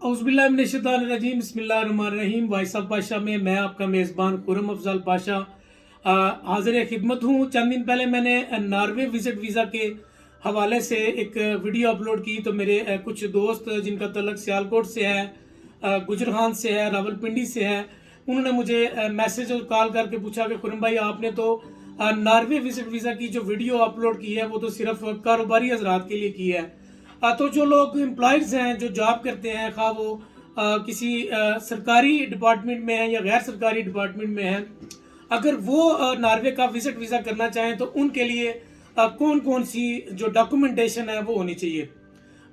औज़ुबिल्लाहिमिनश्शैतानिर्रजीम बिस्मिल्लाहिर्रहमानिर्रहीम। Voice of Pasha में मैं आपका मेज़बान खुर्रम अफजल पाशा हाज़िर खिदमत हूँ। चंद दिन पहले मैंने नॉर्वे विज़िट वीज़ा के हवाले से एक वीडियो अपलोड की, तो मेरे कुछ दोस्त जिनका तल्लक सियालकोट से है, गुजरखान से है, रावलपिंडी से है, उन्होंने मुझे मैसेज और कॉल करके पूछा कि खुर्रम भाई आपने तो नॉर्वे विज़िट वीज़ा की जो वीडियो अपलोड की है वो तो सिर्फ कारोबारी हजरात के लिए की है। तो जो लोग एम्प्लॉयज़ हैं, जो जॉब करते हैं, खा वो किसी सरकारी डिपार्टमेंट में है या गैर सरकारी डिपार्टमेंट में है, अगर वो नॉर्वे का विजिट वीज़ा करना चाहें तो उनके लिए कौन कौन सी जो डॉक्यूमेंटेशन है वो होनी चाहिए।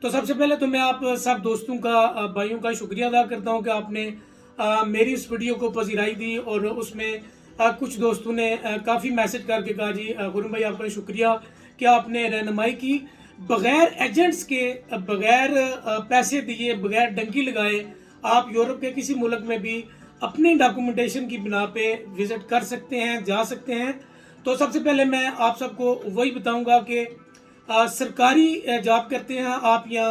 तो सबसे पहले तो मैं आप सब दोस्तों का, भाइयों का शुक्रिया अदा करता हूं कि आपने मेरी उस वीडियो को पजीराई दी, और उसमें कुछ दोस्तों ने काफ़ी मैसेज करके कहा जी खुर्रम भाई आपका शुक्रिया कि आपने रहनुमाई की, बगैर एजेंट्स के, बगैर पैसे दिए, बगैर डंकी लगाए आप यूरोप के किसी मुल्क में भी अपने डॉक्यूमेंटेशन की बिना पे विजिट कर सकते हैं, जा सकते हैं। तो सबसे पहले मैं आप सबको वही बताऊंगा कि सरकारी जॉब करते हैं आप या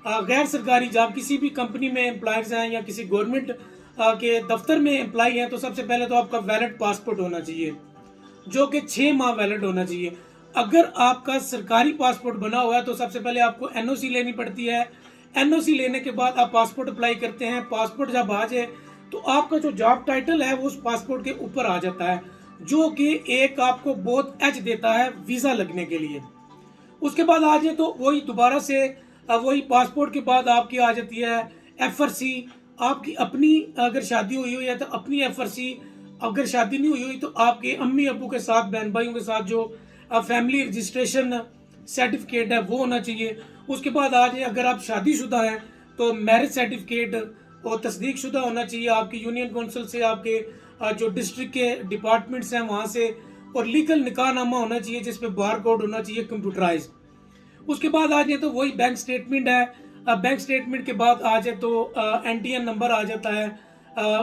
गैर सरकारी जॉब, किसी भी कंपनी में एम्प्लॉयज़ हैं या किसी गवर्नमेंट के दफ्तर में एम्प्लॉय हैं, तो सबसे पहले तो आपका वैलिड पासपोर्ट होना चाहिए जो कि 6 माह वैलिड होना चाहिए। अगर आपका सरकारी पासपोर्ट बना हुआ है तो सबसे पहले आपको एनओसी लेनी पड़ती है। एनओसी लेने के बाद आप पासपोर्ट अप्लाई करते हैं। पासपोर्ट जब आ जाए तो आपका जो जॉब टाइटल है वो उस पासपोर्ट के ऊपर आ जाता है, जो कि एक आपको बहुत एज देता है वीज़ा लगने के लिए। उसके बाद आ जाए तो वही दोबारा से वही पासपोर्ट के बाद आपकी आ जाती है एफआरसी। आपकी अपनी अगर शादी हुई हुई है तो अपनी एफआरसी, अगर शादी नहीं हुई हुई तो आपके अम्मी अबू के साथ, बहन भाइयों के साथ जो फैमिली रजिस्ट्रेशन सर्टिफिकेट है वो होना चाहिए। उसके बाद आ जाए अगर आप शादीशुदा हैं तो मैरिज सर्टिफिकेट और तस्दीक शुदा होना चाहिए आपकी यूनियन काउंसिल से, आपके जो डिस्ट्रिक्ट के डिपार्टमेंट्स हैं वहाँ से, और लीगल निकाहनामा होना चाहिए जिसपे बार कोड होना चाहिए कंप्यूटराइज। उसके बाद आ जाए तो वही बैंक स्टेटमेंट है। बैंक स्टेटमेंट के बाद आ जाए तो एनटीएन नंबर आ जाता है।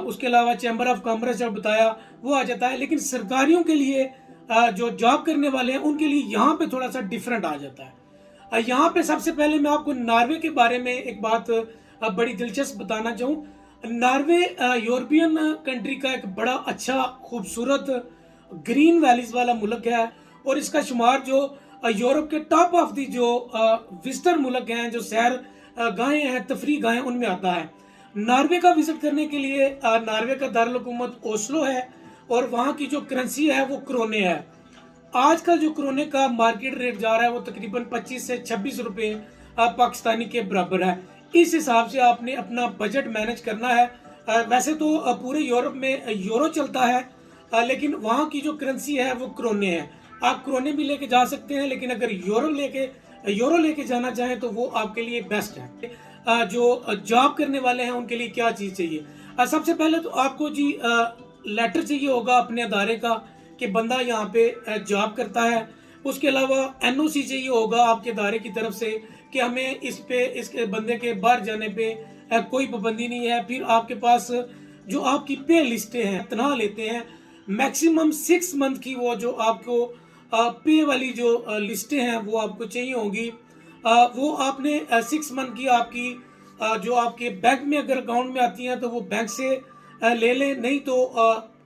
उसके अलावा चैम्बर ऑफ कॉमर्स जो बताया वो आ जाता है। लेकिन सरकारियों के लिए जो जॉब करने वाले हैं उनके लिए यहाँ पे थोड़ा सा डिफरेंट आ जाता है। यहाँ पे सबसे पहले मैं आपको नॉर्वे के बारे में एक बात बड़ी दिलचस्प बताना चाहूँ। नॉर्वे यूरोपियन कंट्री का एक बड़ा अच्छा खूबसूरत ग्रीन वैलीज वाला मुल्क है, और इसका शुमार जो यूरोप के टॉप ऑफ दी जो विजिटर मुल्क हैं, जो सैर गाहें हैं, तफरी गाहें, उनमें आता है। नॉर्वे का विजिट करने के लिए नॉर्वे का दारुल हुकूमत ओस्लो है, और वहाँ की जो करेंसी है वो क्रोने है। आजकल जो क्रोने का मार्केट रेट जा रहा है वो तकरीबन 25 से 26 रुपए पाकिस्तानी के बराबर है। इस हिसाब से आपने अपना बजट मैनेज करना है। वैसे तो पूरे यूरोप में यूरो चलता है, लेकिन वहाँ की जो करेंसी है वो क्रोने है। आप क्रोने भी लेके जा सकते हैं, लेकिन अगर यूरो लेके जाना चाहें तो वो आपके लिए बेस्ट है। जो जॉब करने वाले हैं उनके लिए क्या चीज़ चाहिए? सबसे पहले तो आपको जी लेटर चाहिए होगा अपने अदारे का कि बंदा यहाँ पे जॉब करता है। उसके अलावा एनओसी चाहिए होगा आपके अदारे की तरफ से कि हमें इस बंदे के बाहर जाने पे कोई पाबंदी नहीं है। फिर आपके पास जो आपकी पे लिस्टें हैं, तनख्वाह लेते हैं, मैक्सिमम 6 मंथ की वो जो आपको पे वाली जो लिस्टें हैं वो आपको चाहिए होंगी। वो आपने 6 मंथ की आपकी जो आपके बैंक में अगर अकाउंट में आती हैं तो वो बैंक से ले लें, नहीं तो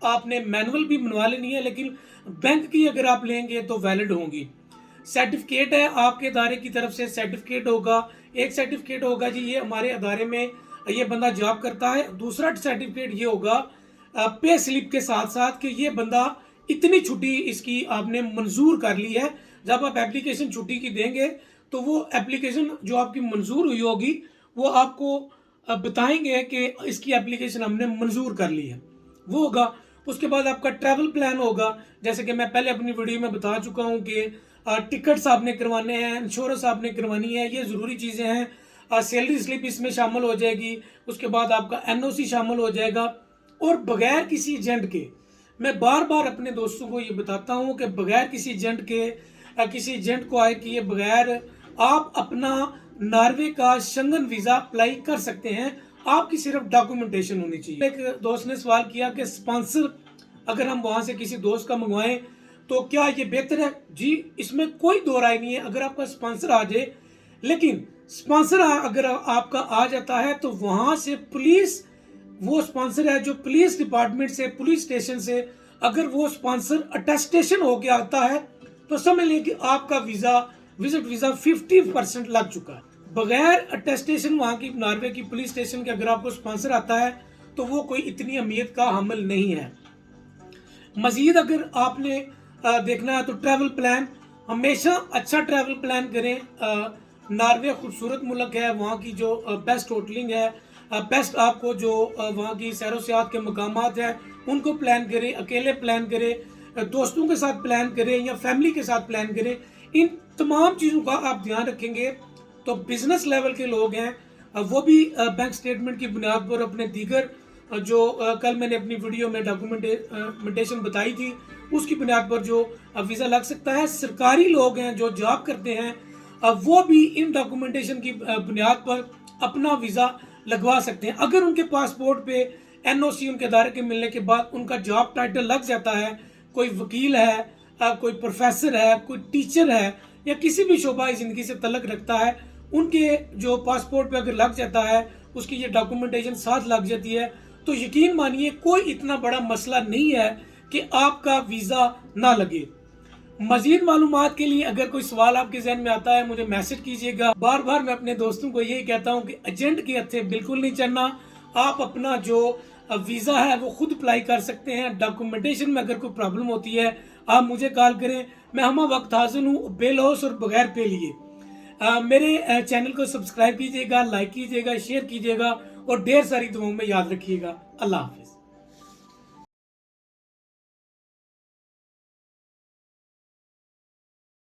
आपने मैनुअल भी बनवा लेनी है, लेकिन बैंक की अगर आप लेंगे तो वैलिड होंगी। सर्टिफिकेट है आपके अदारे की तरफ से, सर्टिफिकेट होगा। एक सर्टिफिकेट होगा जी ये हमारे अदारे में ये बंदा जॉब करता है। दूसरा सर्टिफिकेट ये होगा पे स्लिप के साथ साथ कि ये बंदा इतनी छुट्टी इसकी आपने मंजूर कर ली है। जब आप एप्लीकेशन छुट्टी की देंगे तो वो एप्लीकेशन जो आपकी मंजूर हुई होगी वो आपको बताएंगे कि इसकी एप्लीकेशन हमने मंजूर कर ली है, वो होगा। उसके बाद आपका ट्रैवल प्लान होगा, जैसे कि मैं पहले अपनी वीडियो में बता चुका हूँ कि टिकट्स आपने करवाने हैं, इंश्योरेंस आपने करवानी है, ये ज़रूरी चीज़ें हैं। सैलरी स्लिप इसमें शामिल हो जाएगी। उसके बाद आपका एनओसी शामिल हो जाएगा। और बगैर किसी एजेंट के, मैं बार बार अपने दोस्तों को ये बताता हूँ कि बगैर किसी एजेंट के, किसी एजेंट को हायर किए बगैर आप अपना नॉर्वे का शंगन वीज़ा अप्लाई कर सकते हैं। आपकी सिर्फ डॉक्यूमेंटेशन होनी चाहिए। एक दोस्त ने सवाल किया कि स्पॉन्सर अगर हम वहाँ से किसी दोस्त का मंगवाएं तो क्या ये बेहतर है? जी, इसमें कोई दो राय नहीं है। अगर आपका स्पॉन्सर आ जाए, लेकिन स्पॉन्सर अगर आपका आ जाता है तो वहां से पुलिस, वो स्पॉन्सर है जो पुलिस डिपार्टमेंट से, पुलिस स्टेशन से अगर वो स्पॉन्सर अटेस्टेशन होके आता है तो समझ लें कि आपका विजिट वीजा 50% लग चुका है। बगैर अटेस्टेशन वहां की नॉर्वे की पुलिस स्टेशन के अगर आपको स्पॉन्सर आता है तो वो कोई इतनी अहमियत का हामिल नहीं है। मजीद अगर आपने देखना है तो ट्रैवल प्लान, हमेशा अच्छा ट्रैवल प्लान करें। नॉर्वे खूबसूरत मुल्क है, वहाँ की जो बेस्ट होटलिंग है, बेस्ट आपको जो वहाँ की सैरो सियाहत के मकामात हैं उनको प्लान करें, अकेले प्लान करें, दोस्तों के साथ प्लान करें या फैमिली के साथ प्लान करें। इन तमाम चीज़ों का आप ध्यान रखेंगे तो बिजनेस लेवल के लोग हैं वो भी बैंक स्टेटमेंट की बुनियाद पर अपने दीगर जो कल मैंने अपनी वीडियो में डॉक्यूमेंटेशन बताई थी उसकी बुनियाद पर जो वीज़ा लग सकता है। सरकारी लोग हैं जो जॉब करते हैं वो भी इन डॉक्यूमेंटेशन की बुनियाद पर अपना वीज़ा लगवा सकते हैं। अगर उनके पासपोर्ट पे एनओसी उनके अदारे के मिलने के बाद उनका जॉब टाइटल लग जाता है, कोई वकील है, कोई प्रोफेसर है, कोई टीचर है या किसी भी शोबा ज़िंदगी से तल्लक रखता है, उनके जो पासपोर्ट पे अगर लग जाता है, उसकी ये डॉक्यूमेंटेशन साथ लग जाती है, तो यकीन मानिए कोई इतना बड़ा मसला नहीं है कि आपका वीज़ा ना लगे। मजीद मालूमात के लिए अगर कोई सवाल आपके जहन में आता है मुझे मैसेज कीजिएगा। बार बार मैं अपने दोस्तों को यही कहता हूँ कि एजेंट के हथे बिल्कुल नहीं चढ़ना। आप अपना जो वीज़ा है वो खुद अप्लाई कर सकते हैं। डॉक्यूमेंटेशन में अगर कोई प्रॉब्लम होती है आप मुझे कॉल करें, मैं हम वक्त हाजिर हूँ बेलौस और बगैर पे लिए। मेरे चैनल को सब्सक्राइब कीजिएगा, लाइक कीजिएगा, शेयर कीजिएगा और ढेर सारी दुआओं में याद रखिएगा। अल्लाह हाफ़िज़।